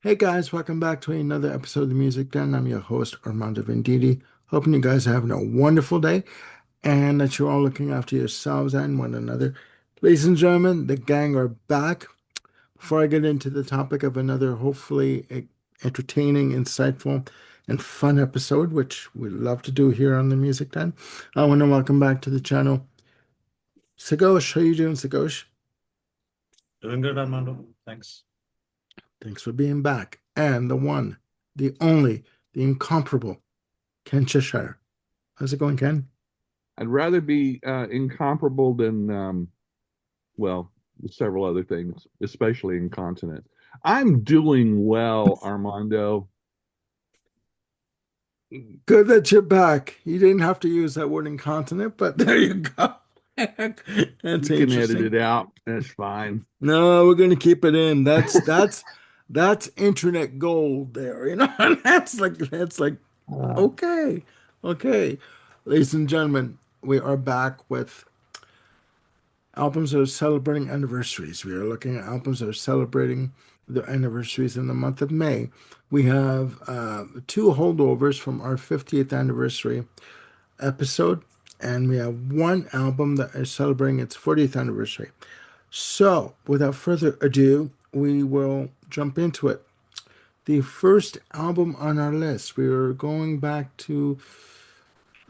Hey guys, welcome back to another episode of the Music Den. I'm your host, Armando Venditti. Hoping you guys are having a wonderful day and that you're all looking after yourselves and one another. Ladies and gentlemen, the gang are back. Before I get into the topic of another hopefully entertaining, insightful, and fun episode, which we love to do here on the Music Den, I want to welcome back to the channel Sagosh. How you doing, Sagosh? Doing good, Armando. Thanks. Thanks for being back. And the one, the only, the incomparable Ken Cheshire. How's it going, Ken? I'd rather be incomparable than, well, several other things, especially incontinent. I'm doing well, Armando. Good that you're back. You didn't have to use that word incontinent, but there you go. That's You can edit interesting. it out. That's fine. No, we're gonna keep it in. That's internet gold there, you know. That's like okay. Okay. Ladies and gentlemen, we are back with albums that are celebrating anniversaries. We are looking at albums that are celebrating their anniversaries in the month of May. We have two holdovers from our 50th anniversary episode, and we have one album that is celebrating its 40th anniversary. So, without further ado, we will jump into it. The first album on our list, we are going back to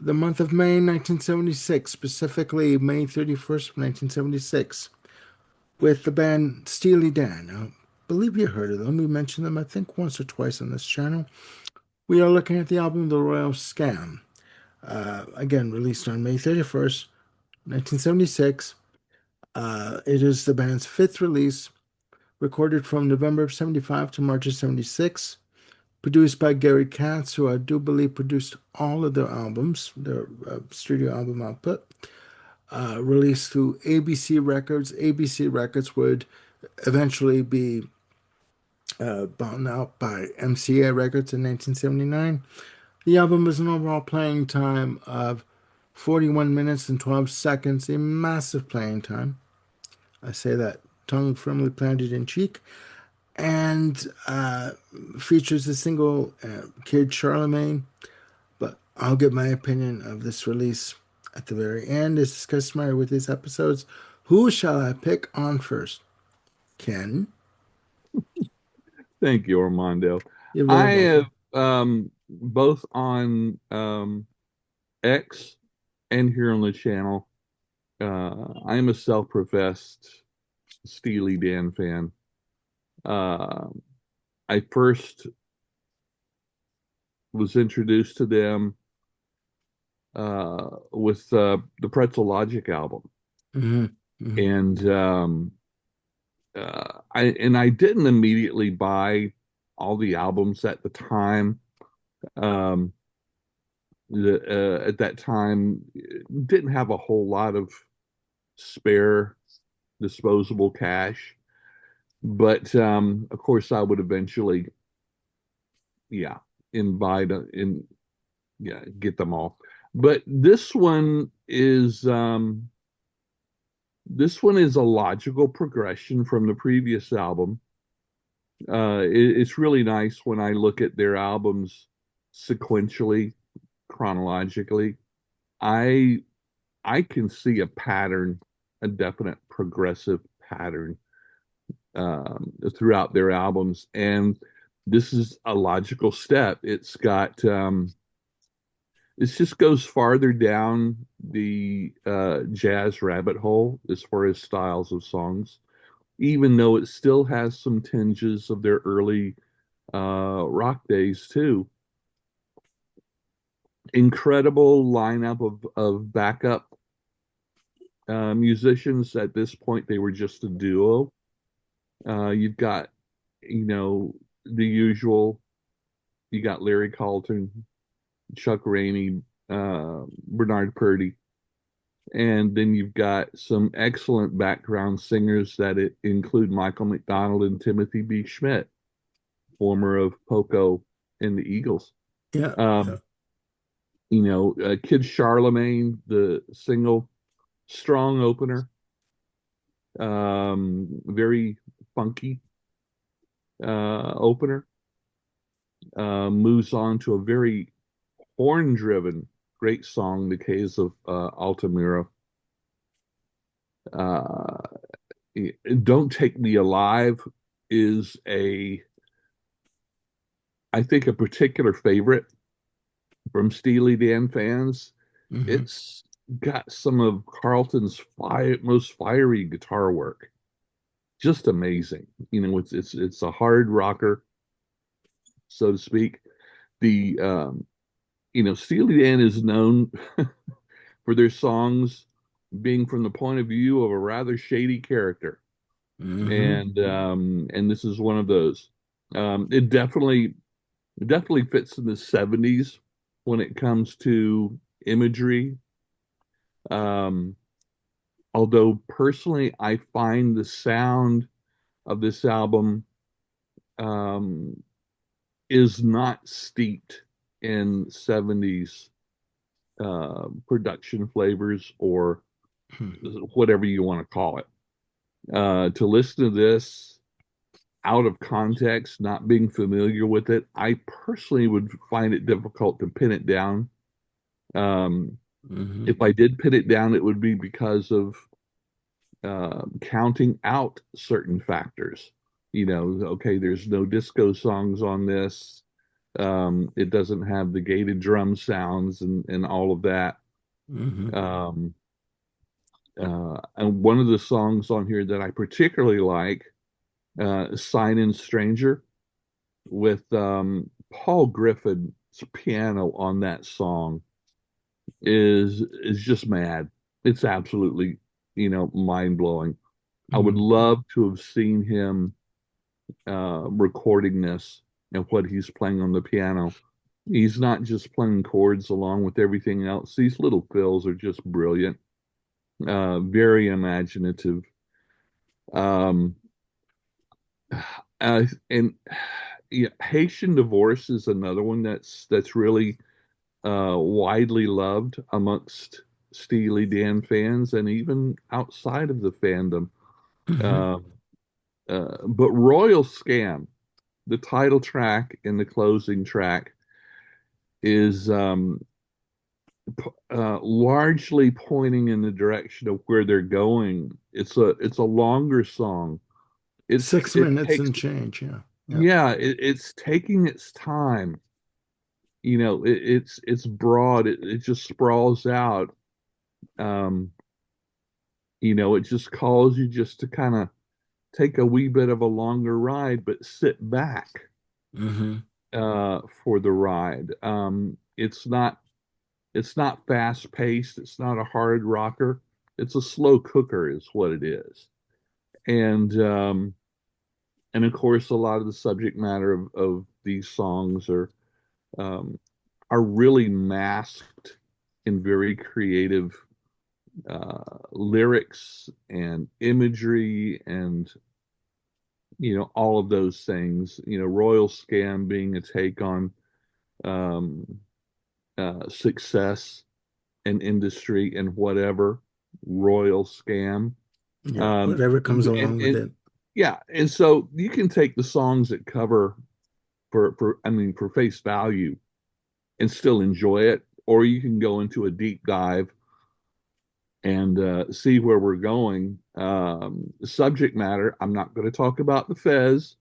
the month of May 1976, specifically May 31st, 1976, with the band Steely Dan. I believe you heard of them. We mentioned them, I think, once or twice on this channel. We are looking at the album The Royal Scam, again, released on May 31st, 1976. It is the band's fifth release, recorded from November of 75 to March of 76, produced by Gary Katz, who I do believe produced all of their albums, their studio album output, released through ABC Records. ABC Records would eventually be bought out by MCA Records in 1979. The album has an overall playing time of 41 minutes and 12 seconds, a massive playing time. I say that tongue firmly planted in cheek, and features a single, Kid Charlemagne. But I'll give my opinion of this release at the very end, as is customary with these episodes. Who shall I pick on first? Ken? Thank you, Armando. You're very I welcome. have both on X and here on the channel. I am a self-professed Steely Dan fan. Uh, I first was introduced to them with the Pretzel Logic album, Hmm. Hmm. and I didn't immediately buy all the albums at the time. Um, at that time, didn't have a whole lot of spare disposable cash, but of course, I would eventually, yeah, invite in, yeah, get them all. But this one is a logical progression from the previous album. It's really nice when I look at their albums sequentially, chronologically. I I can see a pattern, a definite progressive pattern throughout their albums, and this is a logical step. It just goes farther down the jazz rabbit hole as far as styles of songs, even though it still has some tinges of their early rock days too. Incredible lineup of backup musicians. At this point, they were just a duo. You've got, you know, the usual. You got Larry Carlton, Chuck Rainey, Bernard Purdy, and then you've got some excellent background singers that include Michael McDonald and Timothy B. Schmidt, former of Poco and the Eagles. Yeah, yeah. Um, Kid Charlemagne, the single, strong opener, very funky. opener, moves on to a very horn-driven, great song, The Caves of Altamira. Uh, Don't Take Me Alive is I think, a particular favorite from Steely Dan fans. Hmm. It's got some of Carlton's most fiery guitar work. Just amazing. It's a hard rocker, so to speak. The Steely Dan is known for their songs being from the point of view of a rather shady character, Hmm. and this is one of those. It definitely fits in the '70s when it comes to imagery. Um, Although personally, I find the sound of this album um, is not steeped in '70s production flavors or whatever you want to call it. To listen to this out of context, not being familiar with it, I personally would find it difficult to pin it down. Um, Hmm. if I did pin it down, it would be because of counting out certain factors. Okay, there's no disco songs on this. It doesn't have the gated drum sounds and all of that. Hmm. Um, and one of the songs on here that I particularly like, Sign In Stranger, with Paul Griffin's piano on that song is just mad. It's absolutely, mind blowing. I would Hmm. love to have seen him recording this and what he's playing on the piano. He's not just playing chords along with everything else. These little fills are just brilliant, very imaginative. Um, and yeah, Haitian Divorce is another one that's really widely loved amongst Steely Dan fans and even outside of the fandom. Hmm. Uh, but Royal Scam, the title track and the closing track, is largely pointing in the direction of where they're going. It's a longer song. Six It minutes takes and change. Yeah. Yeah. Yeah, it's taking its time. It's broad. It just sprawls out. Um, it just calls you just to kind of take a wee bit of a longer ride, but sit back Hmm. for the ride. It's not fast paced. It's not a hard rocker. It's a slow cooker, is what it is. And of course, a lot of the subject matter of these songs um, are really masked in very creative lyrics and imagery and all of those things. Royal Scam being a take on um, success and industry and whatever. Royal Scam. Yeah. Um, Whatever comes and, along with and it. yeah, and so you can take the songs that cover for face value and still enjoy it, or you can go into a deep dive and see where we're going. Subject matter, I'm not going to talk about the Fez,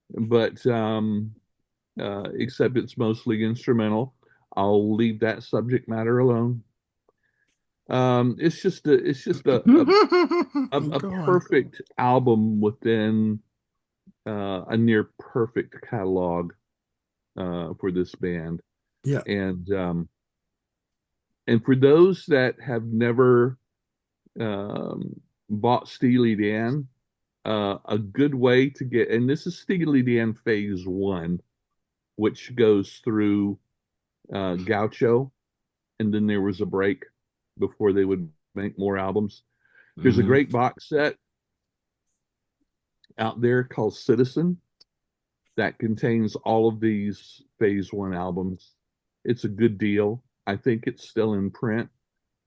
but except it's mostly instrumental. I'll leave that subject matter alone. It's just a Go on. perfect album within a near perfect catalog for this band. Yeah. And for those that have never bought Steely Dan, a good way to get, and this is Steely Dan Phase One, which goes through Gaucho, and then there was a break before they would make more albums. There's a Hmm. great box set out there called Citizen that contains all of these Phase One albums. It's a good deal. I think it's still in print,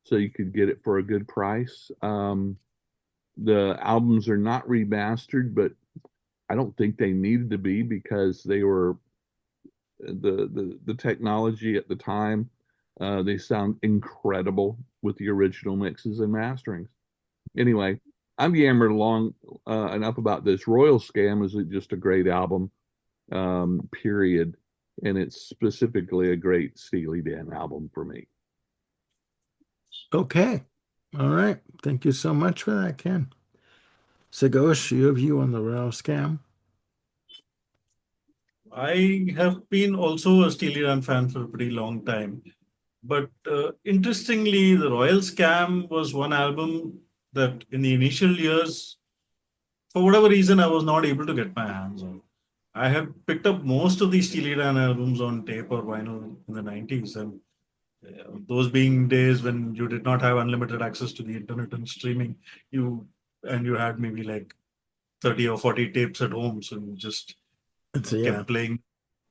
so you could get it for a good price. The albums are not remastered, but I don't think they needed to be because they were the technology at the time. They sound incredible with the original mixes and masterings. Anyway, I'm yammered along enough about this. Royal Scam is just a great album, period, and it's specifically a great Steely Dan album for me. Okay. All right. Thank you so much for that, Ken. Sagosh, your view on the rail scam? I have been also a Steely Dan fan for a pretty long time. But interestingly, the Royal Scam was one album that in the initial years, for whatever reason, I was not able to get my hands on. I had picked up most of these Steely Dan albums on tape or vinyl in the 90s. And those being days when you did not have unlimited access to the internet and streaming, you you had maybe like 30 or 40 tapes at home. So you just It's a, yeah. kept playing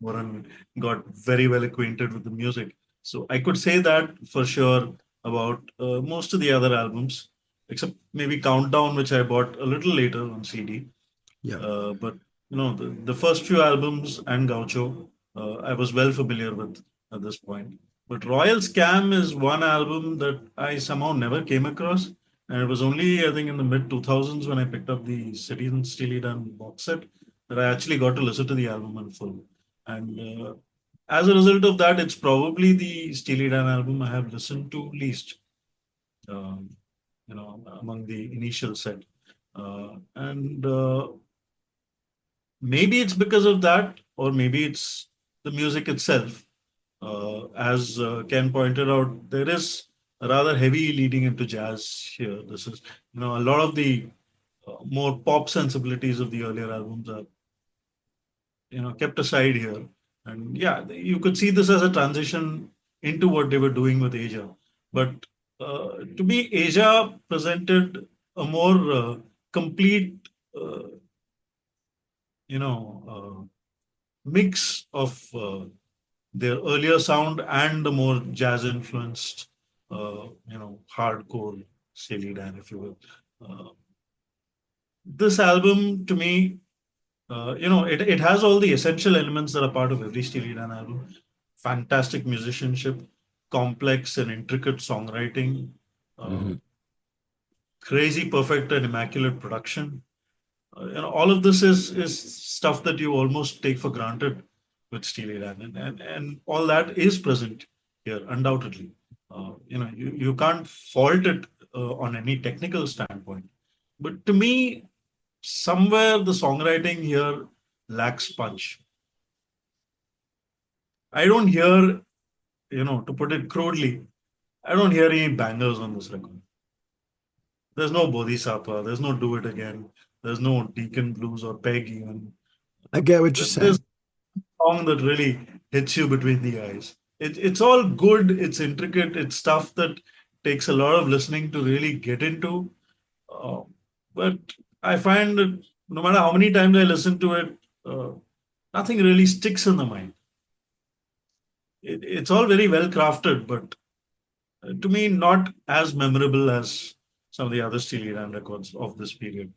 more and got very well acquainted with the music. So I could say that for sure about most of the other albums, except maybe Countdown, which I bought a little later on CD. Yeah. But the first few albums and Gaucho, I was well familiar with at this point. But Royal Scam is one album that I somehow never came across. And it was only, I think, in the mid 2000s when I picked up the Citizen Steely Dan box set that I actually got to listen to the album in full. And as a result of that, it's probably the Steely Dan album I have listened to least, um, among the initial set. And maybe it's because of that, or maybe it's the music itself. As Ken pointed out, there is a rather heavy leading into jazz here. This is, a lot of the more pop sensibilities of the earlier albums are, kept aside here. And yeah, you could see this as a transition into what they were doing with Asia. But to me, Asia presented a more complete, uh, mix of their earlier sound and the more jazz influenced, hardcore Steely Dan, if you will. This album, to me, it has all the essential elements that are part of every Steely Dan album. Fantastic musicianship, complex and intricate songwriting, uh, Hmm. crazy perfect and immaculate production. All of this is stuff that you almost take for granted with Steely Dan, and all that is present here, undoubtedly. You can't fault it on any technical standpoint. But to me, somewhere the songwriting here lacks punch. I don't hear, to put it crudely, I don't hear any bangers on this record. There's no Bodhisattva, there's no Do It Again, there's no Deacon Blues or Peg even. I get what you're There's saying. song that really hits you between the eyes. It's all good, it's intricate, it's stuff that takes a lot of listening to really get into. Uh, but I find that no matter how many times I listen to it, uh, nothing really sticks in the mind. It's all very well crafted, but to me, not as memorable as some of the other Steely Dan records of this period.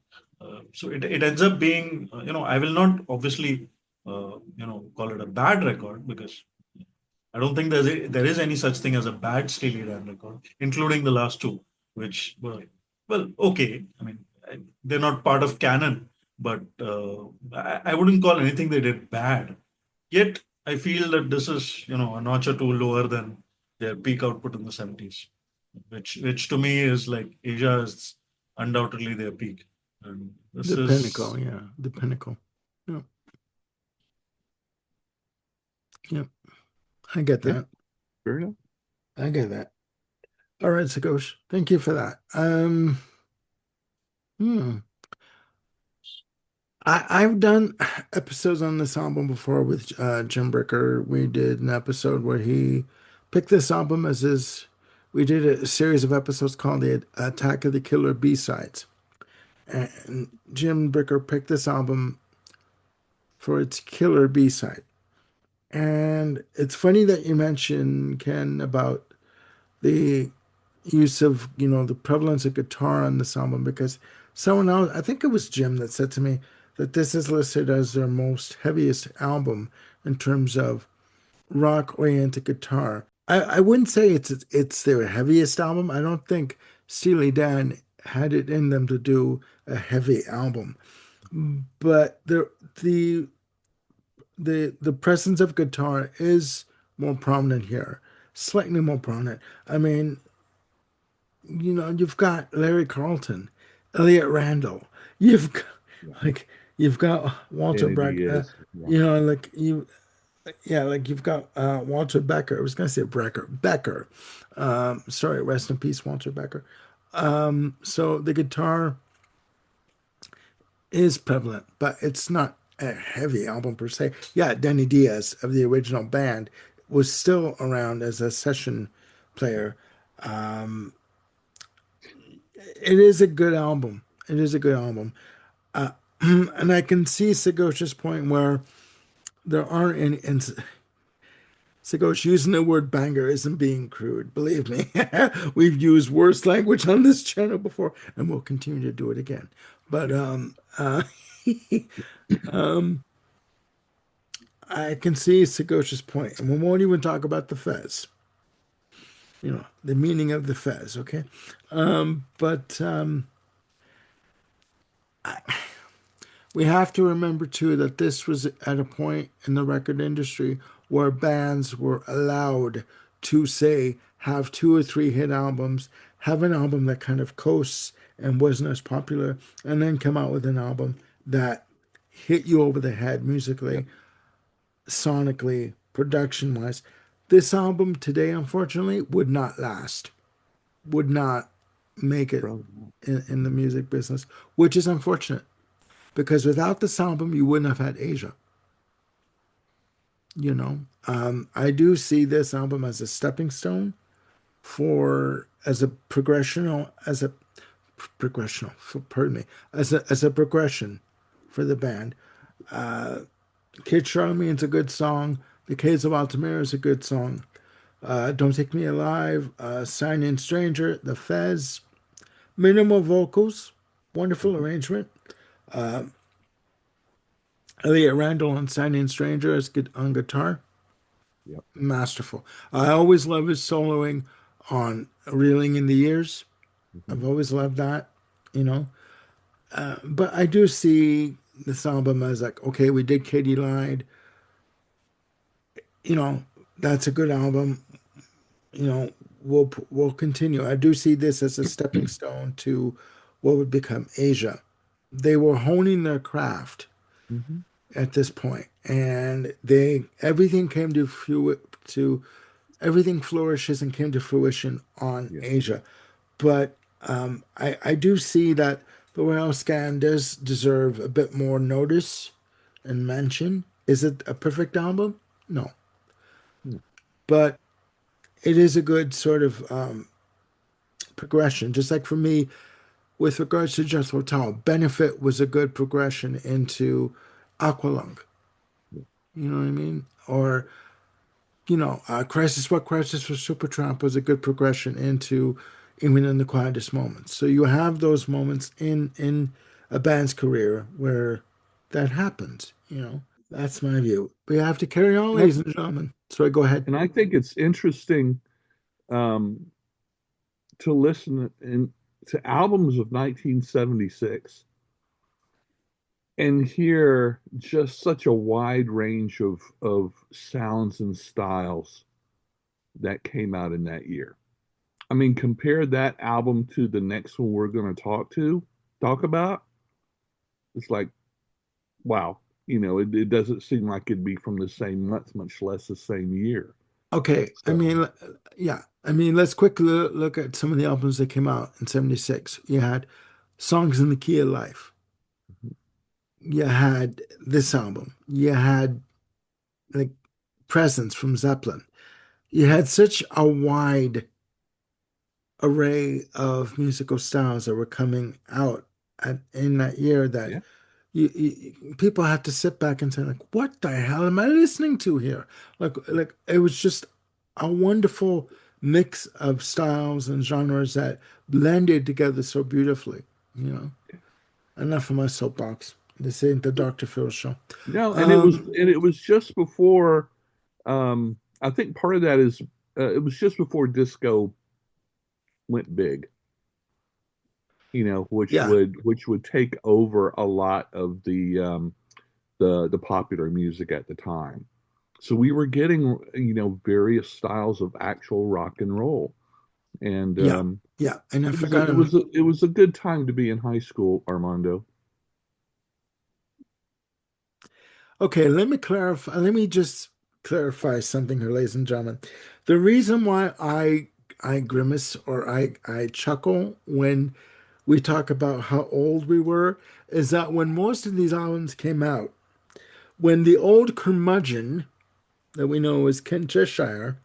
So it ends up being, I will not obviously, call it a bad record because I don't think there is any such thing as a bad Steely Dan record, including the last two, which were, well, okay. I mean, they're not part of canon, but I wouldn't call anything they did bad. Yet, I feel that this is, a notch or two lower than their peak output in the 70s, which to me is like Asia is undoubtedly their peak. And this The pinnacle, is, yeah, the pinnacle. Yeah, yeah, I get Yeah, that. fair enough. I get that. All right, Sagosh, thank you for that. Hmm. I've done episodes on this album before with Jim Bricker. We did an episode where he picked this album as his. We did a series of episodes called the Attack of the Killer B-Sides. And Jim Bricker picked this album for its killer B-side. And it's funny that you mentioned, Ken, about the use of, the prevalence of guitar on this album because someone else, I think it was Jim that said to me that this is listed as their most heaviest album in terms of rock-oriented guitar. I wouldn't say it's their heaviest album. I don't think Steely Dan had it in them to do a heavy album, but the the presence of guitar is more prominent here, slightly more prominent. I mean, you've got Larry Carlton, Elliot Randall, you've got, Yeah. like you've got Walter Danny Breck, Diaz. Yeah. like yeah, like you've got Walter Becker. I was gonna say Becker. Sorry, rest in peace, Walter Becker. So the guitar is prevalent, but it's not a heavy album per se. Yeah, Danny Diaz of the original band was still around as a session player. Um, it is a good album. It is a good album. Uh, and I can see Sagosha's point where there aren't any. And Sagosh using the word banger isn't being crude. Believe me, we've used worse language on this channel before, and we'll continue to do it again. But um, I can see Sagosha's point, and we won't even talk about the Fez. The meaning of the Fez. Okay, but we have to remember too that this was at a point in the record industry where bands were allowed to say have two or three hit albums, have an album that kind of coasts and wasn't as popular, and then come out with an album that hit you over the head Yep. musically, sonically, production wise. This album today, unfortunately, would not last, would not make it Probably not. in the music business, which is unfortunate because without this album, you wouldn't have had Asia. I do see this album as a stepping stone for as a progressional, pardon me, as a progression for the band. Kid Charlemagne's a good song. The Caves of Altamira is a good song. Don't Take Me Alive, Sign In Stranger, The Fez, minimal vocals, wonderful Mhm. arrangement. Elliot Randall on Sign In Stranger is good on guitar, Yep. masterful. I always love his soloing on Reeling in the Years. Mhm. I've always loved that, you know. But I do see this album as like, okay, we did Katie Lied, you know, that's a good album. You know, we'll continue. I do see this as a stepping stone to what would become Asia. They were honing their craft Mhm. at this point, and they everything came to everything flourishes and came to fruition on Yeah. Asia. But I do see that the Royal Scan does deserve a bit more notice and mention. Is it a perfect album? No, Mm. but it is a good sort of progression. Just like for me, with regards to Jethro Tull, Benefit was a good progression into Aqualung. Yeah. You know what I mean? Or Crisis, What Crisis for Supertramp was a good progression into Even in the Quietest Moments. So you have those moments in a band's career where that happens. That's my view. We have to carry on, And I ladies and gentlemen. Sorry, go ahead. and I think it's interesting um, to listen to albums of 1976 and hear just such a wide range of sounds and styles that came out in that year. I mean, compare that album to the next one we're going to talk about. It's like, wow, it doesn't seem like it'd be from the same month, much less the same year. Okay, I So, mean, yeah. I mean, let's quickly look at some of the albums that came out in '76. You had Songs in the Key of Life. You had this album. You had like Presence from Zeppelin. You had such a wide array of musical styles that were coming out in that year that yeah, people had to sit back and say like, "What the hell am I listening to here?" Like it was just a wonderful mix of styles and genres that blended together so beautifully. You know, enough of my soapbox. This ain't the Dr. Phil show. No, Um, and it was just before. I think part of that is it was just before disco went big. yeah, Which would take over a lot of the popular music at the time. So we were getting various styles of actual rock and roll, and yeah, yeah. And I forgot him. it was a good time to be in high school, Armando. Okay, let me clarify. Let me just clarify something here, ladies and gentlemen. The reason why I grimace or I chuckle when we talk about how old we were is that when most of these albums came out, when the old curmudgeon that we know as Ken Cheshire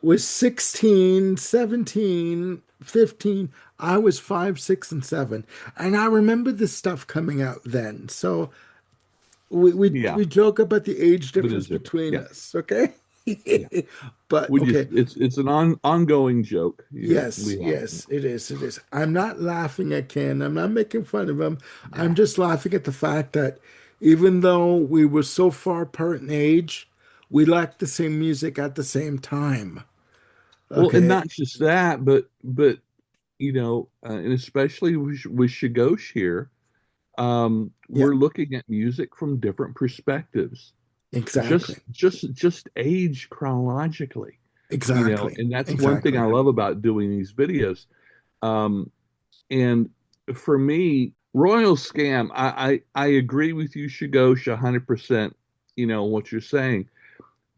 was 16, 17, 15. I was 5, 6, and 7. And I remember this stuff coming out then. So Yeah, we joke about the age but difference it's different. between Yeah, us, okay? yeah. But We just okay, it's an ongoing joke. yes, We have. yes, it is. It is. I'm not laughing at Ken. I'm not making fun of him. I'm Yeah. just laughing at the fact that even though we were so far apart in age, we liked the same music at the same time. Well, and Okay. not just that, but and especially with Shigosh here, Yeah, we're looking at music from different perspectives, exactly. just age chronologically, Exactly. and that's one thing I Exactly. love about doing these videos. Um, and for me, Royal Scam, I agree with you, Shigosh, 100%, what you're saying,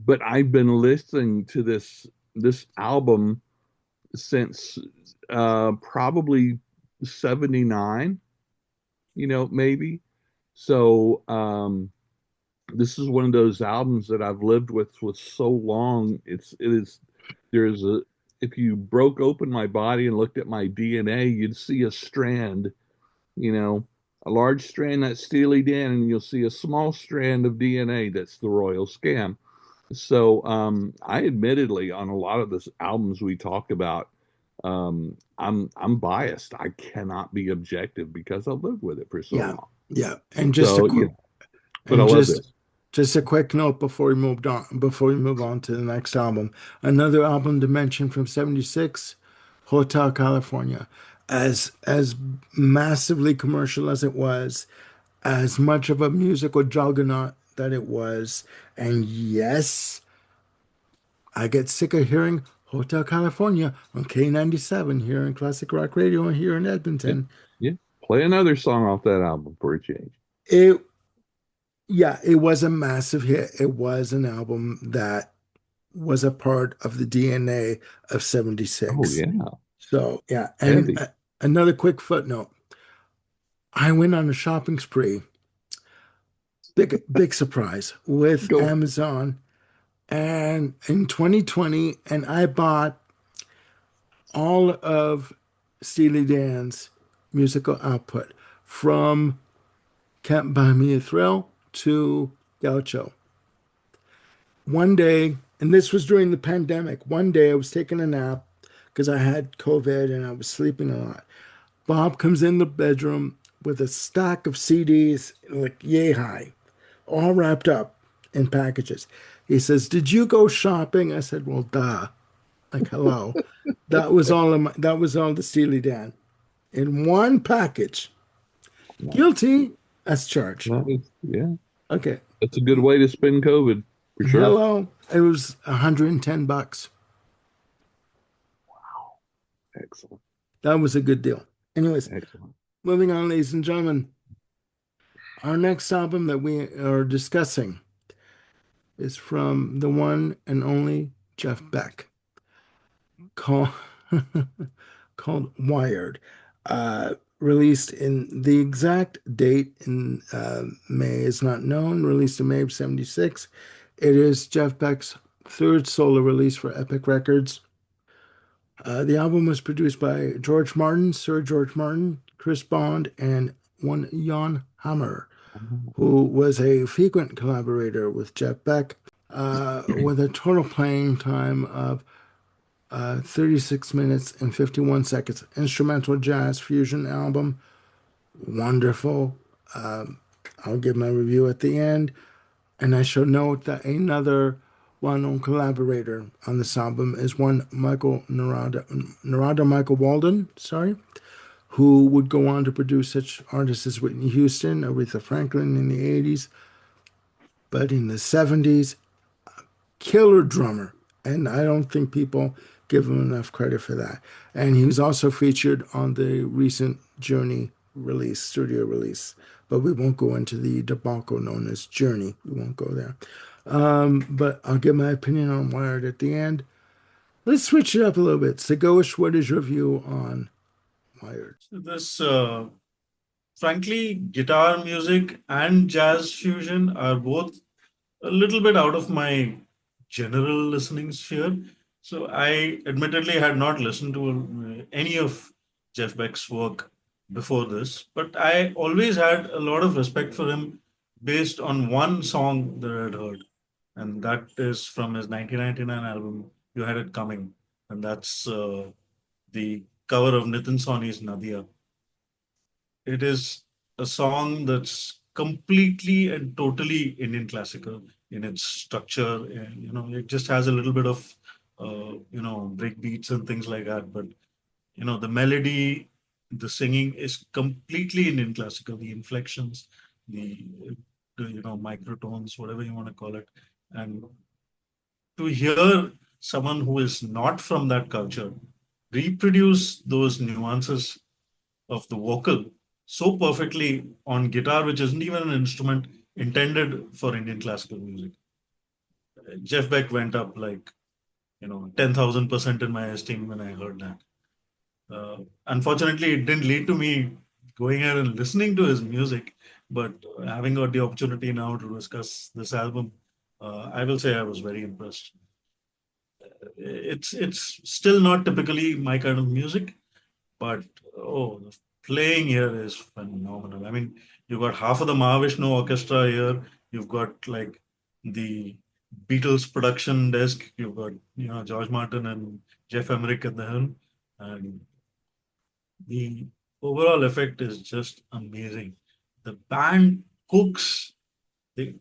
but I've been listening to this album since probably 79, maybe. So this is one of those albums that I've lived with so long. It is there's a if you broke open my body and looked at my DNA, you'd see a strand, you know, a large strand that's Steely Dan, and you'll see a small strand of DNA that's the Royal Scam. So I admittedly on a lot of the albums we talk about, I'm biased. I cannot be objective because I've lived with it for so Yeah. long. Yeah. And just a So quick but I and love this. just a quick note before we move on to the next album. Another album to mention from 76, Hotel California. As massively commercial as it was, as much of a musical juggernaut that it was, and yes, I get sick of hearing Hotel California on K97 here in Classic Rock Radio here in Yeah, Edmonton. yeah. Play another song off that album for a change. It Yeah, it was a massive hit. It was an album that was a part of the DNA of Oh 76. yeah, So, yeah. And heavy. another quick footnote. I went on a shopping spree, big surprise with Go. Amazon and in 2020, and I bought all of Steely Dan's musical output from Can't Buy Me a Thrill to Gaucho. One day, and this was during the pandemic, one day I was taking a nap because I had COVID and I was sleeping a lot. Bob comes in the bedroom with a stack of CDs, like yay high, all wrapped up in packages. He says, "Did you go shopping?" I said, "Well, duh." Like, hello. That was all the Steely Dan in one package. Nice. Guilty as charged. Nice. Yeah, Okay. that's a good way to spend COVID for sure. Hello. It was $110. Excellent. That was a good deal. Anyways, Excellent. moving on, ladies and gentlemen. Our next album that we are discussing is from the one and only Jeff Beck, called called Wired. Released in the exact date in May is not known. Released in May of 76. It is Jeff Beck's third solo release for Epic Records. The album was produced by George Martin, Sir George Martin, Chris Bond, and one Jan Hammer, who was a frequent collaborator with Jeff Beck, with a total playing time of 36 minutes and 51 seconds. Instrumental jazz fusion album, wonderful. I'll give my review at the end. And I shall note that another well-known collaborator on this album is one Narada Michael Walden, sorry, who would go on to produce such artists as Whitney Houston, Aretha Franklin in the 80s, but in the 70s, killer drummer. And I don't think people give him enough credit for that. And he was also featured on the recent Journey release, studio release. But we won't go into the debacle known as Journey. We won't go there. But I'll give my opinion on Wired at the end. Let's switch it up a little bit. Sagoish, what is your view on Wired? This, frankly, guitar music and jazz fusion are both a little bit out of my general listening sphere. So I admittedly had not listened to any of Jeff Beck's work before this, but I always had a lot of respect for him based on one song that I had heard, and that is from his 1999 album, You Had It Coming, and that's the cover of Nitin Sawhney's Nadia. It is a song that's completely and totally Indian classical in its structure. And, it just has a little bit of, break beats and things like that. But, the melody, the singing is completely Indian classical, the inflections, the, microtones, whatever you want to call it. And to hear someone who is not from that culture reproduce those nuances of the vocal so perfectly on guitar, which isn't even an instrument intended for Indian classical music. Jeff Beck went up like, 10,000% in my esteem when I heard that. Unfortunately, it didn't lead to me going ahead and listening to his music, but having got the opportunity now to discuss this album, I will say I was very impressed. It's still not typically my kind of music, but the playing here is phenomenal. I mean, you've got half of the Mahavishnu Orchestra here. You've got like the Beatles production desk. You've got George Martin and Jeff Emerick at the helm, and the overall effect is just amazing. The band cooks. The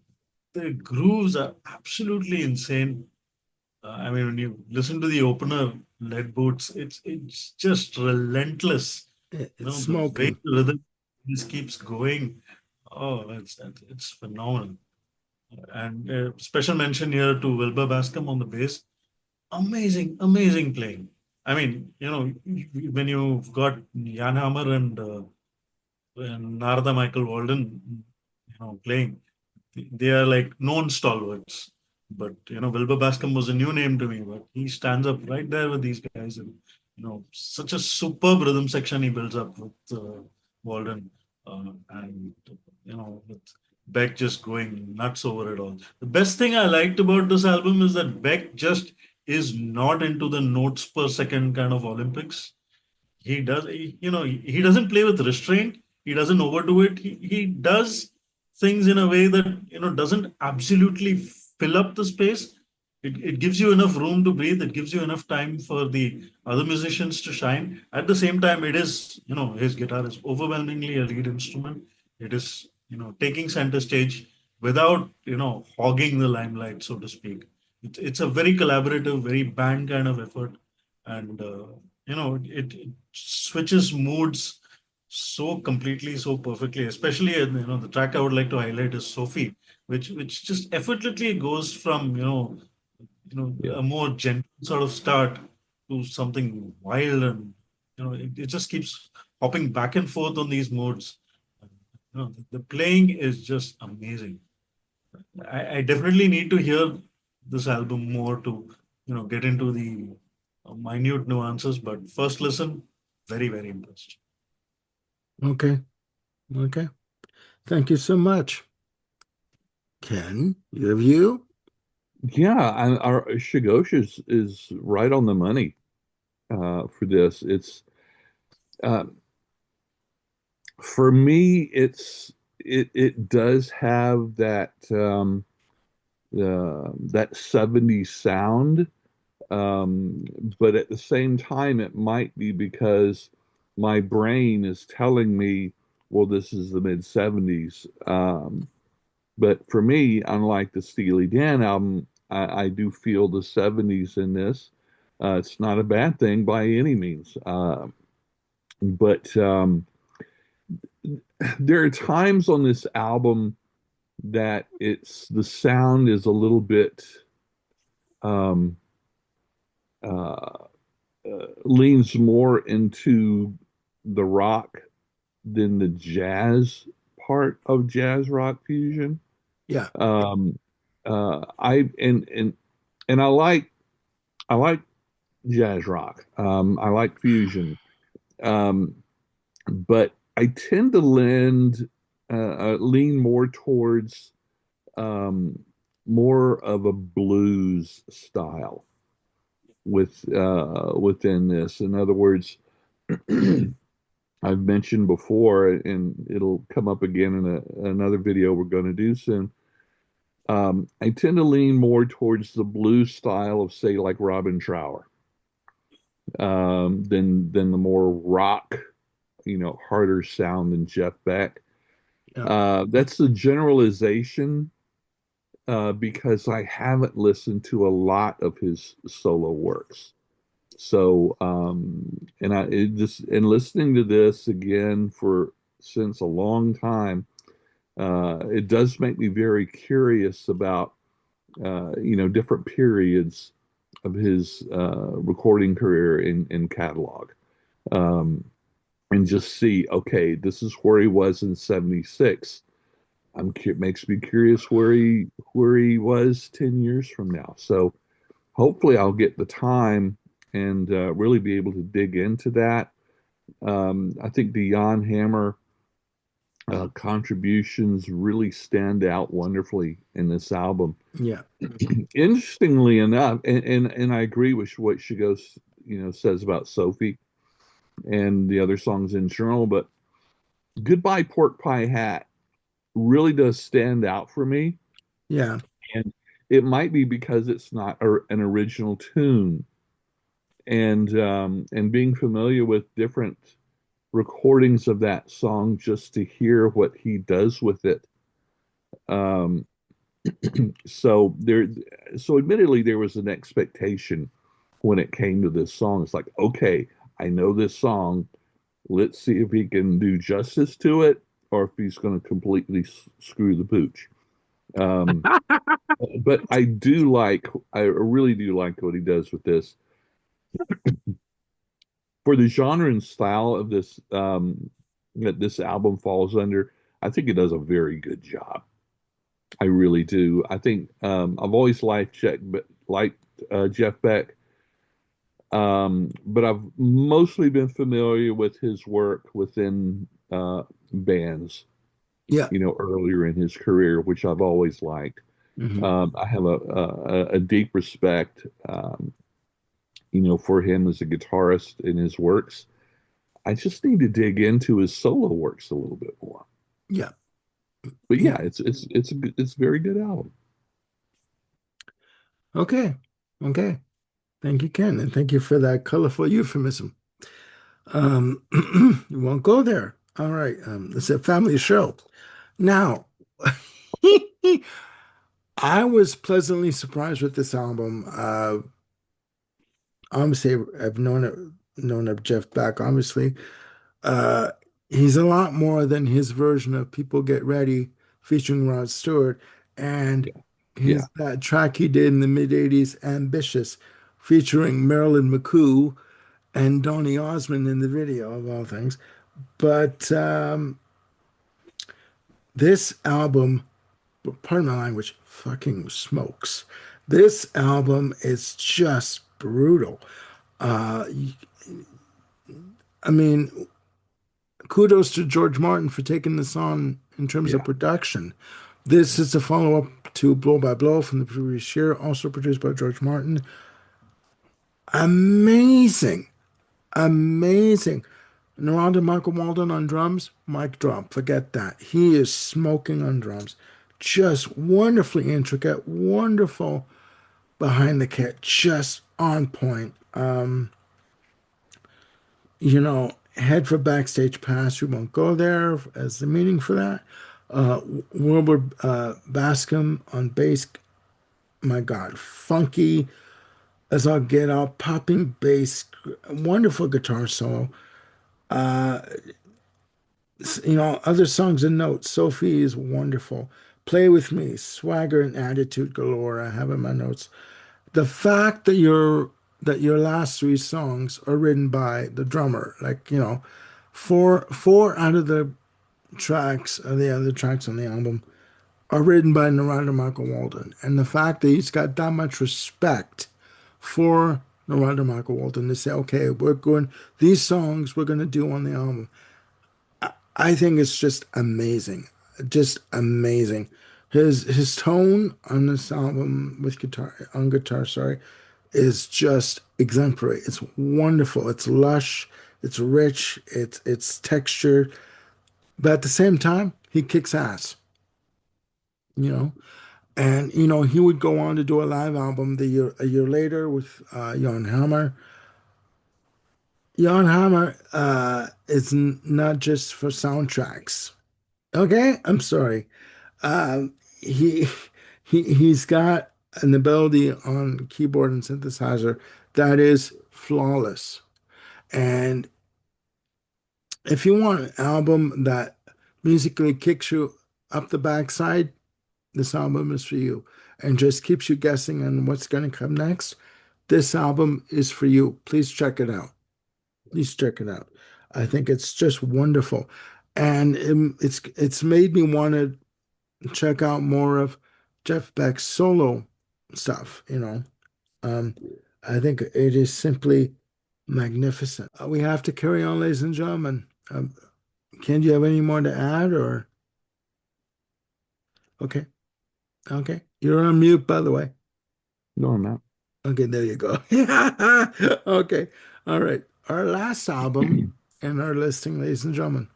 the grooves are absolutely insane. I mean, when you listen to the opener, Lead Boots, it's just relentless. It's The way smoking. the rhythm just keeps going. Oh, it's phenomenal. And special mention here to Wilbur Bascom on the bass. Amazing, amazing playing. I mean, when you've got Jan Hammer and Narada Michael Walden, playing. They are like known stalwarts. But Wilbur Bascom was a new name to me, but he stands up right there with these guys, and such a superb rhythm section he builds up with Walden, and with Beck just going nuts over it all. The best thing I liked about this album is that Beck just is not into the notes per second kind of Olympics. He doesn't play with restraint. He doesn't overdo it. He does things in a way that doesn't absolutely fill up the space. It gives you enough room to breathe. It gives you enough time for the other musicians to shine. At the same time, it is, his guitar is overwhelmingly a lead instrument. It is, taking center stage without hogging the limelight, so to speak. It's a very collaborative, very band kind of effort, and it switches moods so completely, so perfectly. Especially, the track I would like to highlight is Sophie, which just effortlessly goes from Yeah. a more gentle sort of start to something wild, and it just keeps hopping back and forth on these modes. The playing is just amazing. I definitely need to hear this album more to get into the minute nuances, but first listen, very, very impressed. Okay. Okay. Thank you so much. Ken, your view? Yeah, our Shigosh is right on the money for this. It's uh, for me, it does have that 70s sound, um, but at the same time, it might be because my brain is telling me well, this is the mid 70s. But for me, unlike the Steely Dan album, I do feel the 70s in this. It's not a bad thing by any means. But there are times on this album that it's the sound is a little bit um, uh, leans more into the rock than the jazz part of jazz rock fusion. Yeah. Um, I and I like jazz rock. I like fusion, um, but I tend to lean more towards um, more of a blues style within this. In other words, I've mentioned before, and it'll come up again in another video we're going to do soon. I tend to lean more towards the blues style of, say, like Robin Trower, than the more rock, harder sound than Jeff Beck. Yeah. That's the generalization because I haven't listened to a lot of his solo works. So, and listening to this again for since a long time, it does make me very curious about, different periods of his recording career in catalog. Um, and just see, okay, this is where he was in 76. Makes me curious where he was 10 years from now. So hopefully I'll get the time and really be able to dig into that. I think the Jan Hammer contributions really stand out wonderfully in this album. Yeah. Interestingly enough, and I agree with what she goes, says about Sophie and the other songs in Journal, but Goodbye Pork Pie Hat really does stand out for me. Yeah. And it might be because it's not an original tune. And being familiar with different recordings of that song just to hear what he does with it. Um, so there, so admittedly, there was an expectation when it came to this song. It's like, okay, I know this song. Let's see if he can do justice to it or if he's going to completely screw the pooch. Um, but I really do like what he does with this. For the genre and style of this, that this album falls under, I think it does a very good job. I really do. I think I've always liked Jeff Beck, but I've mostly been familiar with his work within bands, Yeah. earlier in his career, which I've always liked. Hmm. I have a deep respect, for him as a guitarist in his works. I just need to dig into his solo works a little bit more. Yeah. But Yeah. yeah, it's a very good album. Okay. Okay. Thank you, Ken, and thank you for that colorful euphemism. You won't go there. All right. It's a family show. Now, I was pleasantly surprised with this album. Obviously, I've known of Jeff Beck. Obviously, uh, he's a lot more than his version of "People Get Ready" featuring Rod Stewart, and Yeah, yeah, his that track he did in the mid '80s, "Ambitious," featuring Marilyn McCoo and Donny Osmond in the video of all things. But this album, pardon my language, fucking smokes. This album is just brutal. Uh, I mean, kudos to George Martin for taking this on in terms of yeah, production. This is a follow-up to Blow by Blow from the previous year, also produced by George Martin. Amazing, amazing. Narada Michael Walden on drums, mic drop, forget that. He is smoking on drums. Just wonderfully intricate, wonderful behind the kit, just on point. You know, head for Backstage Pass. We won't go there as the meaning for that. Wilbur Bascom on bass. My God, funky as I'll get out, popping bass, wonderful guitar solo. Other songs and notes. Sophie is wonderful. Play with Me, swagger and attitude galore. I have in my notes. The fact that your last three songs are written by the drummer, like four out of the tracks, the other tracks on the album, are written by Narada Michael Walden, and the fact that he's got that much respect for Narada Michael Walden to say, okay, we're going these songs we're going to do on the album. I think it's just amazing. His tone on this album with guitar, sorry, is just exemplary. It's wonderful. It's lush. It's rich. It's textured. But at the same time, he kicks ass. You know, and he would go on to do a live album a year later with Jan Hammer. Jan Hammer is not just for soundtracks. Okay, I'm sorry. He he's got an ability on keyboard and synthesizer that is flawless. And if you want an album that musically kicks you up the backside, this album is for you and just keeps you guessing on what's going to come next. This album is for you. Please check it out. Please check it out. I think it's just wonderful. And it's made me want to check out more of Jeff Beck's solo stuff. Um, I think it is simply magnificent. We have to carry on, ladies and gentlemen. Ken, do you have any more to add or? Okay. Okay. You're on mute, by the way. No, I'm not. Okay, there you go. Okay. All right. Our last album in our listing, ladies and gentlemen,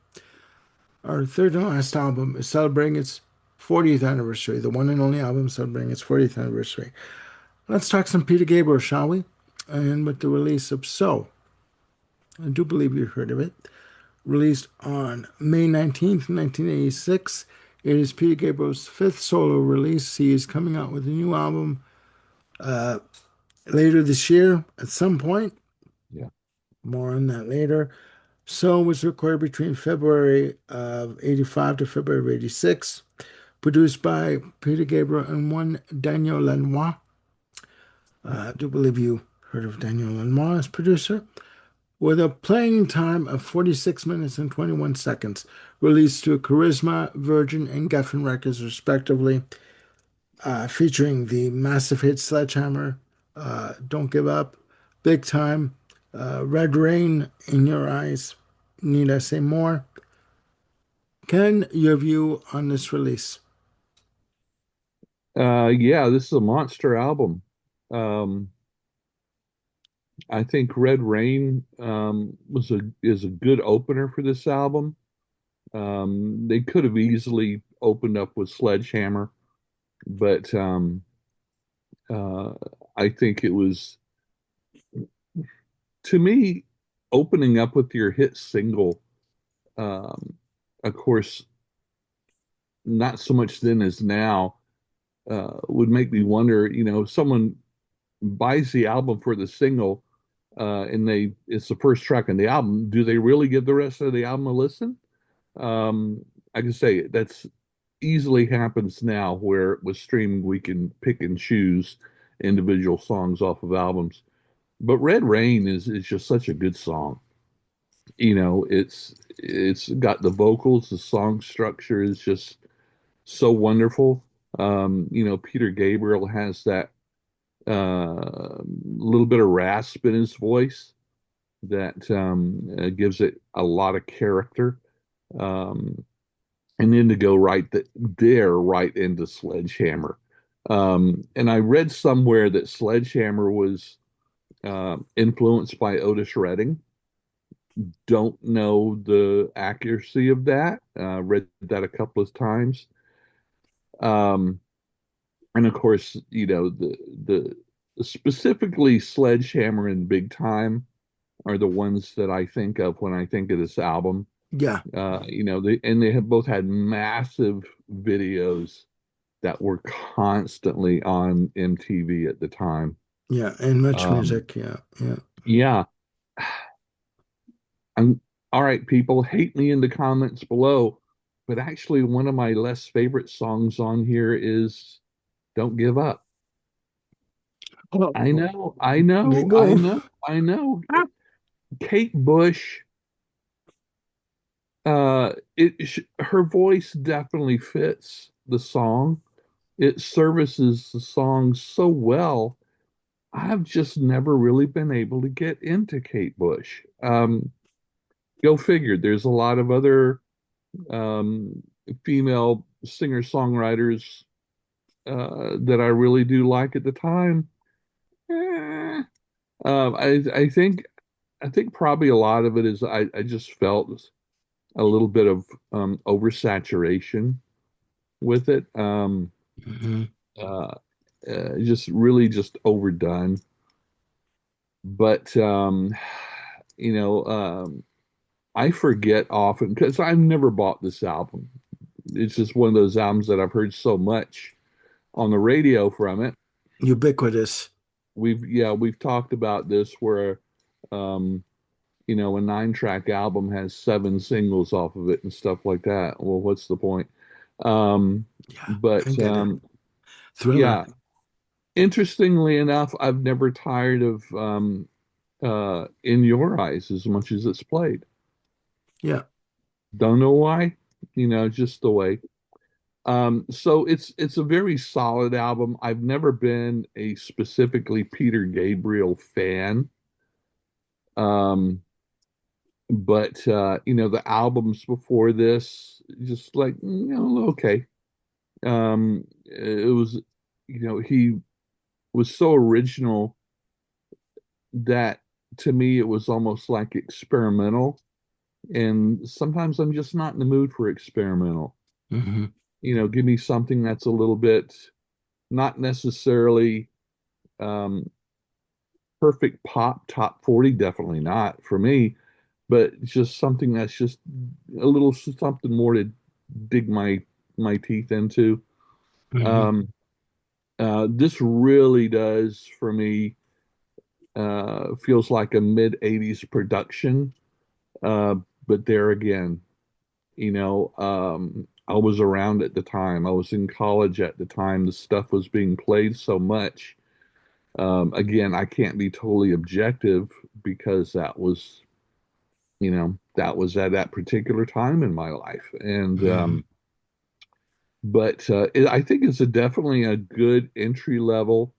our third and last album is celebrating its 40th anniversary, the one and only album celebrating its 40th anniversary. Let's talk some Peter Gabriel, shall we? And with the release of So, I do believe you heard of it, released on May 19th, 1986. It is Peter Gabriel's fifth solo release. He is coming out with a new album later this year at some point. Yeah. More on that later. So was recorded between February of 85 to February of 86. Produced by Peter Gabriel and one Daniel Lanois. I do believe you heard of Daniel Lanois as producer. With a playing time of 46 minutes and 21 seconds. Released through Charisma, Virgin, and Geffen Records, respectively. Featuring the massive hit Sledgehammer, Don't Give Up, Big Time, Red Rain, In Your Eyes, Need I Say More? Ken, your view on this release? Yeah, this is a monster album. Um, I think Red Rain is a good opener for this album. They could have easily opened up with Sledgehammer, but uh, I think it was, to me, opening up with your hit single. Um, of course, not so much then as now. Would make me wonder, if someone buys the album for the single, and it's the first track on the album, do they really give the rest of the album a listen? I can say that's easily happens now, where with streaming we can pick and choose individual songs off of albums. But Red Rain is just such a good song. It's got the vocals, the song structure is just so wonderful. Peter Gabriel has that little bit of rasp in his voice that gives it a lot of character. Um, and then to go right into Sledgehammer. And I read somewhere that Sledgehammer was influenced by Otis Redding. Don't know the accuracy of that. Read that a couple of times. Um, and of course, the specifically Sledgehammer and Big Time. are the ones that I think of when I think of this album. Yeah, They have both had massive videos that were constantly on MTV at the time. yeah, and much Um, music. Yeah, yeah. yeah, I'm all right, people, hate me in the comments below, but actually one of my less favorite songs on here is Don't Give Up. Oh, I know, I there you know, I go. know, I know. Kate Bush, her voice definitely fits the song. It services the song so well. I've just never really been able to get into Kate Bush. Go figure. There's a lot of other um, female singer-songwriters that I really do like at the time. Eh, I think probably a lot of it is I just felt a little bit of oversaturation with it. Mhm. Uh, just really just overdone. But you know, I forget often because I've never bought this album. It's just one of those albums that I've heard so much on the radio from it. Ubiquitous. We've talked about this where um, a 9-track album has 7 singles off of it and stuff like that. Well, what's the point? Um, Yeah, I but get it. Thriller. yeah, interestingly enough, I've never tired of In Your Eyes as much as it's played. Yeah. Don't know why, just the way. So it's a very solid album. I've never been a specifically Peter Gabriel fan. Um, but the albums before this, just like, okay. It was, he was so original that to me it was almost like experimental. And sometimes I'm just not in the mood for experimental. Hmm. Give me something that's a little bit not necessarily um, perfect pop top 40, definitely not for me, but just something that's just a little something more to dig my teeth into. Hmm. Um, this really does for me feels like a mid 80s production. Uh, but there again, I was around at the time. I was in college at the time. The stuff was being played so much. Again, I can't be totally objective because that was at that particular time in my life. And Hmm. but I think it's definitely a good entry level